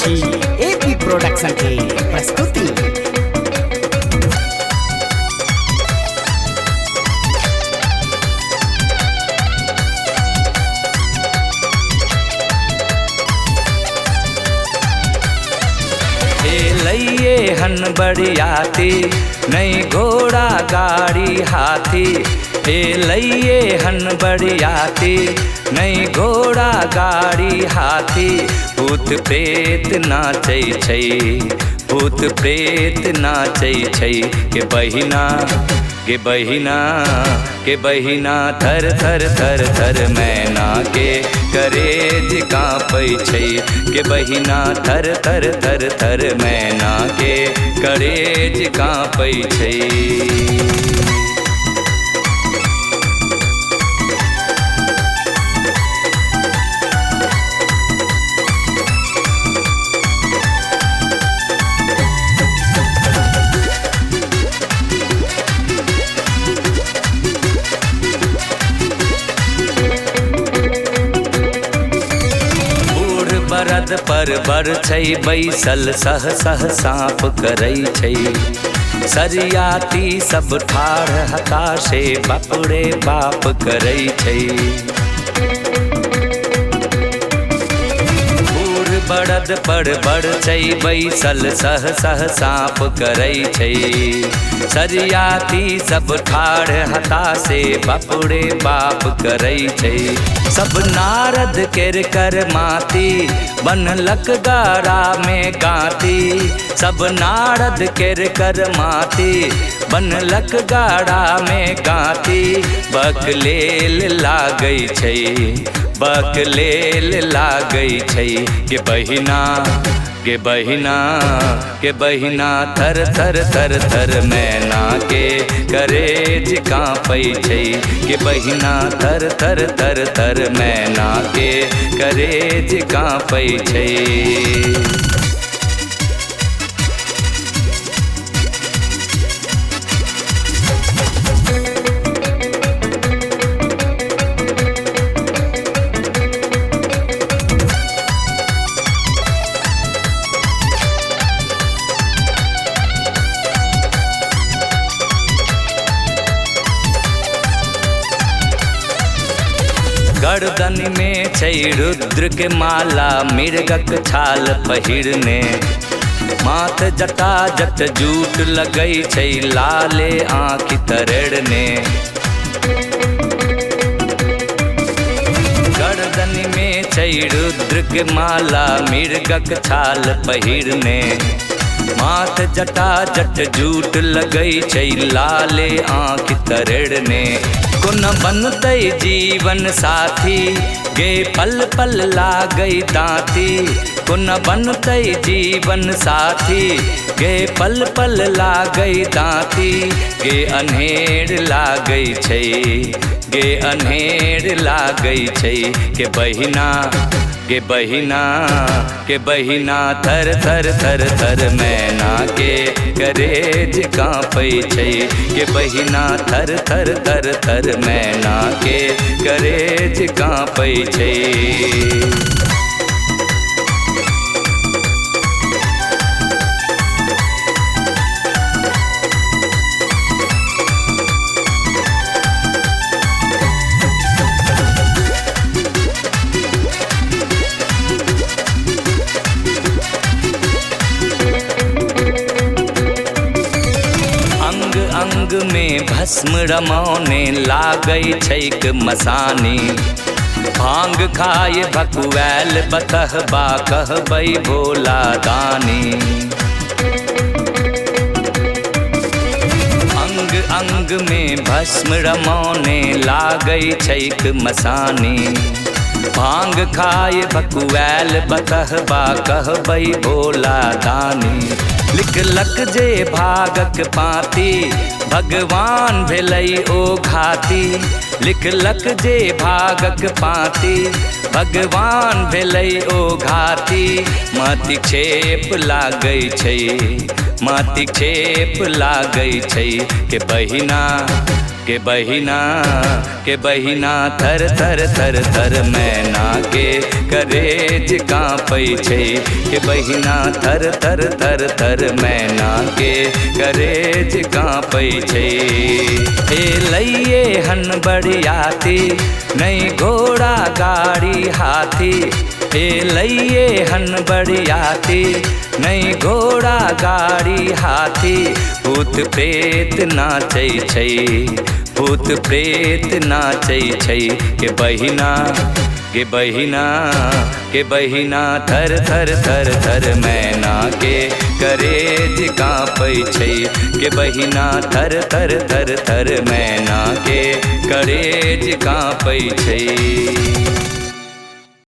छी AP production के प्रस्तुति। लइये हन बड़ियाती नई घोड़ा गाड़ी हाथी। लइये हन बड़ियाती नई घोड़ा गाड़ी हाथी। भूत प्रेत नाचै छै, भूत प्रेत नाचै छै। के बहिना के बहिना के बहिना थर थर थर थर मैना के करेज काँपै छै। के बहिना थर थर थर थर मैना के करेज काँपै छै। बरद पर बर छै बैसल सह सह साँप करै छै। सरियाती सब ठाढ़ हताशे बापरे बाप करै छै। बरद पर बर छै बैसल सह सह साँप करै छै। सरियाती सब ठाढ़ हताशे बापरे बाप करै छै। सब नारद केर कर माती बनलक गारा में गाती। सब नारद केर कर माती बनलक गारा में गाती। बकलेल लागै छै, बकलेल लागै छै। के बहिना के बहिना के बहिना थर थर थर थर मैना के करेज काँपै छै। के बहिना थर थर थर थर मैना के करेज काँपै छै। गर्दन में छै रुद्र के माला मृगक छाल पहिरने। माथ जटा जट जूट लगै छै लाले आँखि तरेड़ने। गर्दन में छै रुद्र के माला मृगक छाल पहिरने। माथ जटा जट जूट लगै छै लाले आँखि तरेड़ने। कोन बनतै जीवन साथी गे पल पल लागै दाँती। कोन बनतै जीवन साथी गे पल पल लागै दाँती। गे अन्हेर लागै छै, गे अन्हेर लागै छै। के बहिना के बहिना के बहिना थर थर थर थर मैना के करेज काँपै छै। के बहिना थर थर थर थर मैना के करेज काँपै छै। अंग में भस्म रमौने लागै छैक मसानी। भांग खाए भकुएल बतहबा कहबै भोला दानी। अंग अंग में भस्म रमौने लागै छैक मसानी। भांग खाए भकुएल बतहबा कहबै भोला दानी। लिखलक जे भागक पाती भगवान भेलै ओ घाती। लिखलक जे भागक पाती भगवान भेलै ओ घाती। मति क्षेप लागै छै, माटी छेप लागै छै के बहिना के बहिना के बहिना थर थर थर थर मैना के करेज काँपै छै के बहिना थर थर थर थर मैना के करेज काँपै छै। हे लइये हन बड़ियाती नहीं घोड़ा गाड़ी हाथी, हे लइये हन बड़ियाती नहीं घोड़ा गाड़ी हाथी, भूत प्रेत नाचै छै भूत प्रेत नाचै छै के बहिना के बहिना के बहिना थर थर थर थर मैना के करेज काँपै छै के बहिना थर थर थर थर मैना के करेज काँपै छै।